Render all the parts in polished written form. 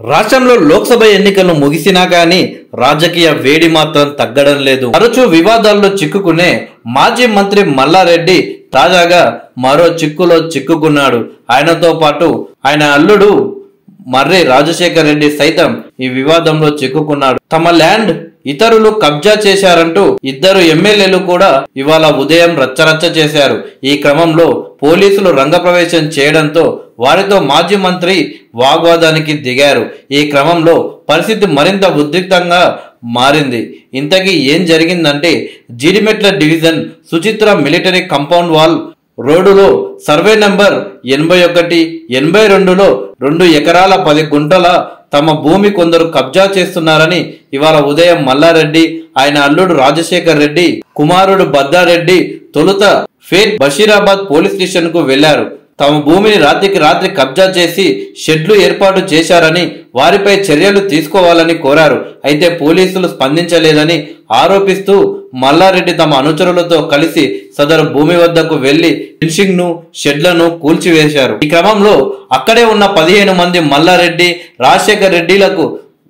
రాష్ట్రంలో లోక్సభ ఎన్నికలు ముగిసినా కానీ రాజకీయ వేడి మాత్రం తగ్గడం లేదు. తరచూ వివాదాల్లో చిక్కుకునే మాజీ మంత్రి మల్లారెడ్డి తాజాగా మరో చిక్కులో చిక్కుకున్నాడు. ఆయనతో పాటు ఆయన అల్లుడు మర్రి రాజశేఖర్ రెడ్డి సైతం ఈ వివాదంలో చిక్కుకున్నాడు. తమ ల్యాండ్ ఇతరులు కబ్జా చేశారంటూ ఇద్దరు ఎమ్మెల్యేలు కూడా ఇవాళ ఉదయం రచ్చరచ్చ చేశారు. ఈ క్రమంలో పోలీసులు రంగప్రవేశం చేయడంతో వారితో మాజీ మంత్రి వాగ్వాదానికి దిగారు. ఈ క్రమంలో పరిస్థితి మరింత ఉద్రిక్తంగా మారింది. ఇంతకీ ఏం జరిగిందంటే, Jeedimetla division Suchitra military compound wall రోడ్డులో సర్వే నంబర్ 81, 82లో 2 ఎకరాల 10 గుంటల తమ భూమి కొందరు కబ్జా చేస్తున్నారని ఇవాళ ఉదయం మల్లారెడ్డి, ఆయన అల్లుడు రాజశేఖర్ రెడ్డి, కుమారుడు భద్రారెడ్డి తొలుత ఫేట్ బషీరాబాద్ పోలీస్ స్టేషన్ కు వెళ్లారు. తమ భూమిని రాత్రికి రాత్రి కబ్జా చేసి షెడ్లు ఏర్పాటు చేశారని, వారిపై చర్యలు తీసుకోవాలని కోరారు. అయితే పోలీసులు స్పందించలేదని ఆరోపిస్తూ మల్లారెడ్డి తమ అనుచరులతో కలిసి సదరు భూమి వద్దకు వెళ్లి ఫెన్సింగ్ ను షెడ్లను కూల్చివేశారు. ఈ క్రమంలో అక్కడే ఉన్న 15 మంది మల్లారెడ్డి, రాజశేఖర్ రెడ్డిలకు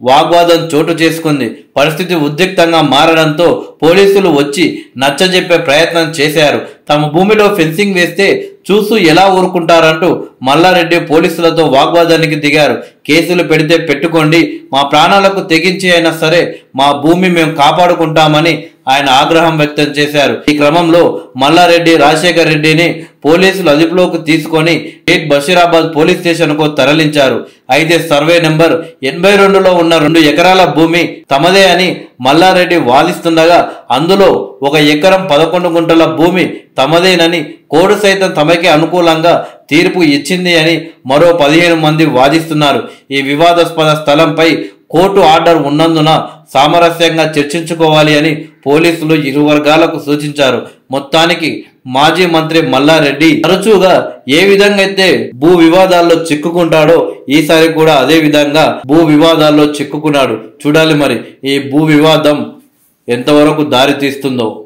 వాగ్వాదం చోటు చేసుకుంది. పరిస్థితి ఉద్రిక్తంగా మారడంతో పోలీసులు వచ్చి నచ్చజెప్పే ప్రయత్నం చేశారు. తమ భూమిలో ఫెన్సింగ్ వేస్తే చూసు ఎలా ఊరుకుంటారంటూ మల్లారెడ్డి పోలీసులతో వాగ్వాదానికి దిగారు. కేసులు పెడితే పెట్టుకోండి, మా ప్రాణాలకు తెగించి అయినా సరే మా భూమి మేము కాపాడుకుంటామని ఆయన ఆగ్రహం వ్యక్తం చేశారు. ఈ క్రమంలో మల్లారెడ్డి, రాజశేఖర్ రెడ్డిని పోలీసులు అదుపులోకి తీసుకొని ఫేట్ బషీరాబాద్ పోలీస్ స్టేషన్ కు తరలించారు. అయితే సర్వే నెంబర్ 82లో ఉన్న 2 ఎకరాల భూమి తమదే అని మల్లారెడ్డి వాదిస్తుండగా, అందులో 1 ఎకరం 11 గుంటల భూమి తమదేనని, కోర్టు సైతం తమకే అనుకూలంగా తీర్పు ఇచ్చింది అని మరో 15 మంది వాదిస్తున్నారు. ఈ వివాదాస్పద స్థలంపై కోర్టు ఆర్డర్ ఉన్నందున సామరస్యంగా చర్చించుకోవాలి అని పోలీసులు ఇరు వర్గాలకు సూచించారు. మొత్తానికి మాజీ మంత్రి మల్లారెడ్డి తరచుగా ఏ విధంగా అయితే భూ వివాదాల్లో చిక్కుకుంటాడో ఈసారి కూడా అదే విధంగా భూ వివాదాల్లో చిక్కుకున్నాడు. చూడాలి మరి ఈ భూ వివాదం ఎంతవరకు దారి తీస్తుందో.